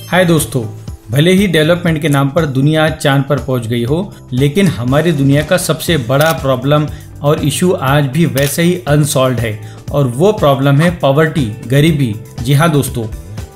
हाय दोस्तों, भले ही डेवलपमेंट के नाम पर दुनिया आज चांद पर पहुंच गई हो, लेकिन हमारी दुनिया का सबसे बड़ा प्रॉब्लम और इशू आज भी वैसे ही अनसॉल्व्ड है और वो प्रॉब्लम है पॉवर्टी, गरीबी। जी हाँ दोस्तों,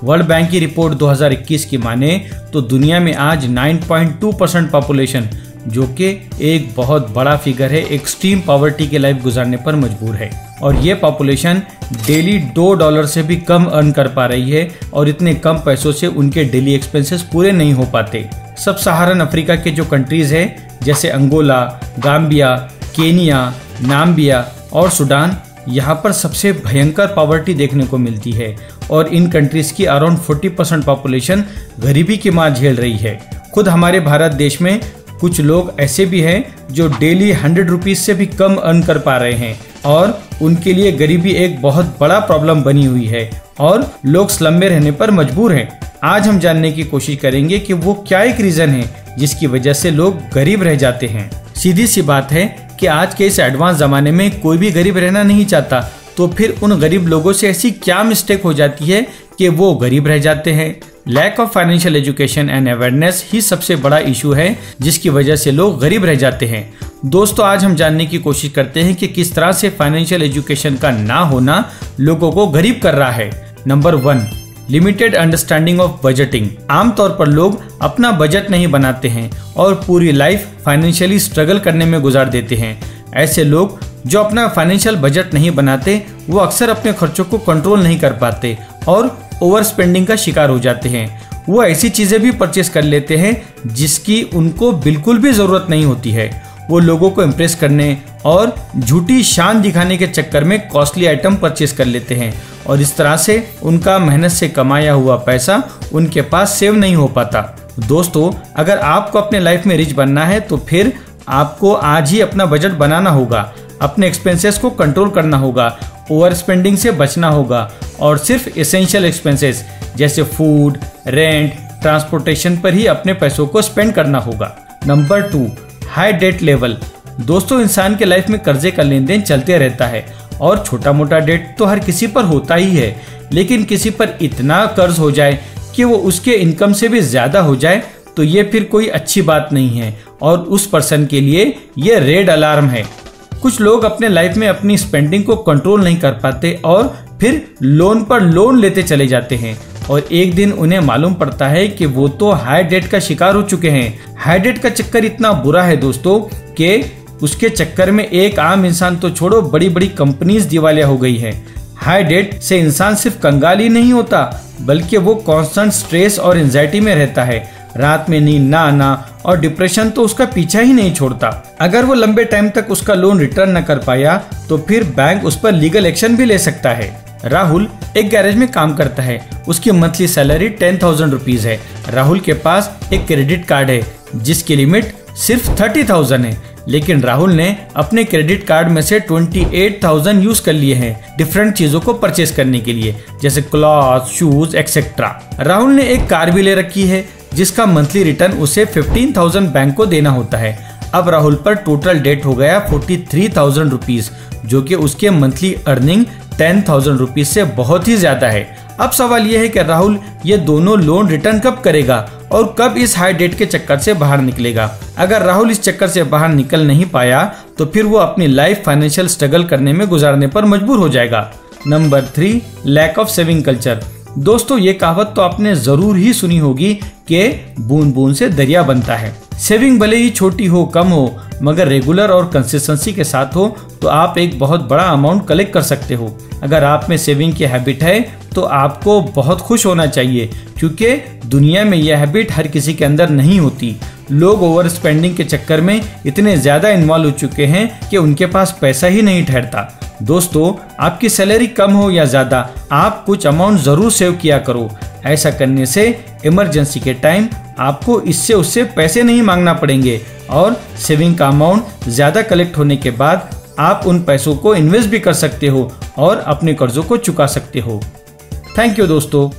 वर्ल्ड बैंक की रिपोर्ट 2021 की माने तो दुनिया में आज 9.2% पॉपुलेशन, जो कि एक बहुत बड़ा फिगर है, एक्सट्रीम पॉवर्टी की लाइफ गुजारने पर मजबूर है। और ये पॉपुलेशन डेली $2 से भी कम अर्न कर पा रही है और इतने कम पैसों से उनके डेली एक्सपेंसेस पूरे नहीं हो पाते। सब सहारन अफ्रीका के जो कंट्रीज है जैसे अंगोला, गाम्बिया, केनिया, नाम्बिया और सूडान, यहाँ पर सबसे भयंकर पॉवर्टी देखने को मिलती है और इन कंट्रीज की अराउंड 40% पॉपुलेशन गरीबी की मार झेल रही है। खुद हमारे भारत देश में कुछ लोग ऐसे भी हैं जो डेली 100 रुपीज से भी कम अर्न कर पा रहे हैं और उनके लिए गरीबी एक बहुत बड़ा प्रॉब्लम बनी हुई है और लोग स्लम में रहने पर मजबूर हैं। आज हम जानने की कोशिश करेंगे कि वो क्या एक रीजन है जिसकी वजह से लोग गरीब रह जाते हैं। सीधी सी बात है कि आज के इस एडवांस जमाने में कोई भी गरीब रहना नहीं चाहता, तो फिर उन गरीब लोगों से ऐसी क्या मिस्टेक हो जाती है कि वो गरीब रह जाते हैं। Lack of financial education and awareness ही सबसे बड़ा इशू है जिसकी वजह से लोग गरीब रह जाते हैं। दोस्तों, आज हम जानने की कोशिश करते हैं कि किस तरह से फाइनेंशियल एजुकेशन का ना होना लोगों को गरीब कर रहा है। Number 1, limited understanding of budgeting. आमतौर पर लोग अपना बजट नहीं बनाते हैं और पूरी लाइफ फाइनेंशियली स्ट्रगल करने में गुजार देते हैं। ऐसे लोग जो अपना फाइनेंशियल बजट नहीं बनाते वो अक्सर अपने खर्चों को कंट्रोल नहीं कर पाते और ओवर स्पेंडिंग का शिकार हो जाते हैं। वो ऐसी चीजें भी परचेस कर लेते हैं जिसकी उनको बिल्कुल भी जरूरत नहीं होती है। वो लोगों को इम्प्रेस करने और झूठी शान दिखाने के चक्कर में कॉस्टली आइटम परचेस कर लेते हैं और इस तरह से उनका मेहनत से कमाया हुआ पैसा उनके पास सेव नहीं हो पाता। दोस्तों, अगर आपको अपने लाइफ में रिच बनना है तो फिर आपको आज ही अपना बजट बनाना होगा, अपने एक्सपेंसेस को कंट्रोल करना होगा, ओवर स्पेंडिंग से बचना होगा और सिर्फ एसेंशियल एक्सपेंसेस जैसे फूड, रेंट, ट्रांसपोर्टेशन पर ही अपने पैसों को स्पेंड करना होगा। Number 2, high debt level. दोस्तों, इंसान के लाइफ में कर्जे का लेन देन चलते रहता है और छोटा मोटा डेट तो हर किसी पर होता ही है, लेकिन किसी पर इतना कर्ज हो जाए कि वो उसके इनकम से भी ज्यादा हो जाए तो ये फिर कोई अच्छी बात नहीं है और उस पर्सन के लिए ये रेड अलार्म है। कुछ लोग अपने लाइफ में अपनी स्पेंडिंग को कंट्रोल नहीं कर पाते और फिर लोन पर लोन लेते चले जाते हैं और एक दिन उन्हें मालूम पड़ता है कि वो तो हाई डेट का शिकार हो चुके हैं। हाई डेट का चक्कर इतना बुरा है दोस्तों कि उसके चक्कर में एक आम इंसान तो छोड़ो, बड़ी बड़ी कंपनीज दिवालिया हो गई है। हाई डेट से इंसान सिर्फ कंगाल ही नहीं होता बल्कि वो कांस्टेंट स्ट्रेस और एंजाइटी में रहता है। रात में नींद ना आना और डिप्रेशन तो उसका पीछा ही नहीं छोड़ता। अगर वो लंबे टाइम तक उसका लोन रिटर्न न कर पाया तो फिर बैंक उस पर लीगल एक्शन भी ले सकता है। राहुल एक गैरेज में काम करता है। उसकी मंथली सैलरी 10,000 रुपीज है। राहुल के पास एक क्रेडिट कार्ड है जिसकी लिमिट सिर्फ 30,000 है, लेकिन राहुल ने अपने क्रेडिट कार्ड में से 28,000 यूज कर लिए हैं डिफरेंट चीजों को परचेस करने के लिए, जैसे क्लॉथ, शूज एक्सेट्रा। राहुल ने एक कार भी ले रखी है जिसका मंथली रिटर्न उसे 15,000 बैंक को देना होता है। अब राहुल पर टोटल डेट हो गया 43,000 रुपीज, जो कि उसके मंथली अर्निंग 10,000 रुपीज से बहुत ही ज्यादा है। अब सवाल यह है कि राहुल ये दोनों लोन रिटर्न कब करेगा और कब इस हाई डेट के चक्कर से बाहर निकलेगा। अगर राहुल इस चक्कर से बाहर निकल नहीं पाया तो फिर वो अपनी लाइफ फाइनेंशियल स्ट्रगल करने में गुजारने पर मजबूर हो जाएगा। Number 3, lack of saving culture. दोस्तों, ये कहावत तो आपने जरूर ही सुनी होगी कि बूंद बूंद से दरिया बनता है। सेविंग भले ही छोटी हो, कम हो, मगर रेगुलर और कंसिस्टेंसी के साथ हो तो आप एक बहुत बड़ा अमाउंट कलेक्ट कर सकते हो। अगर आप में सेविंग की हैबिट है तो आपको बहुत खुश होना चाहिए, क्योंकि दुनिया में यह हैबिट हर किसी के अंदर नहीं होती। लोग ओवर स्पेंडिंग के चक्कर में इतने ज्यादा इन्वॉल्व हो चुके हैं कि उनके पास पैसा ही नहीं ठहरता। दोस्तों, आपकी सैलरी कम हो या ज्यादा, आप कुछ अमाउंट जरूर सेव किया करो। ऐसा करने से इमरजेंसी के टाइम आपको इससे उससे पैसे नहीं मांगना पड़ेंगे और सेविंग का अमाउंट ज्यादा कलेक्ट होने के बाद आप उन पैसों को इन्वेस्ट भी कर सकते हो और अपने कर्जों को चुका सकते हो। थैंक यू दोस्तों।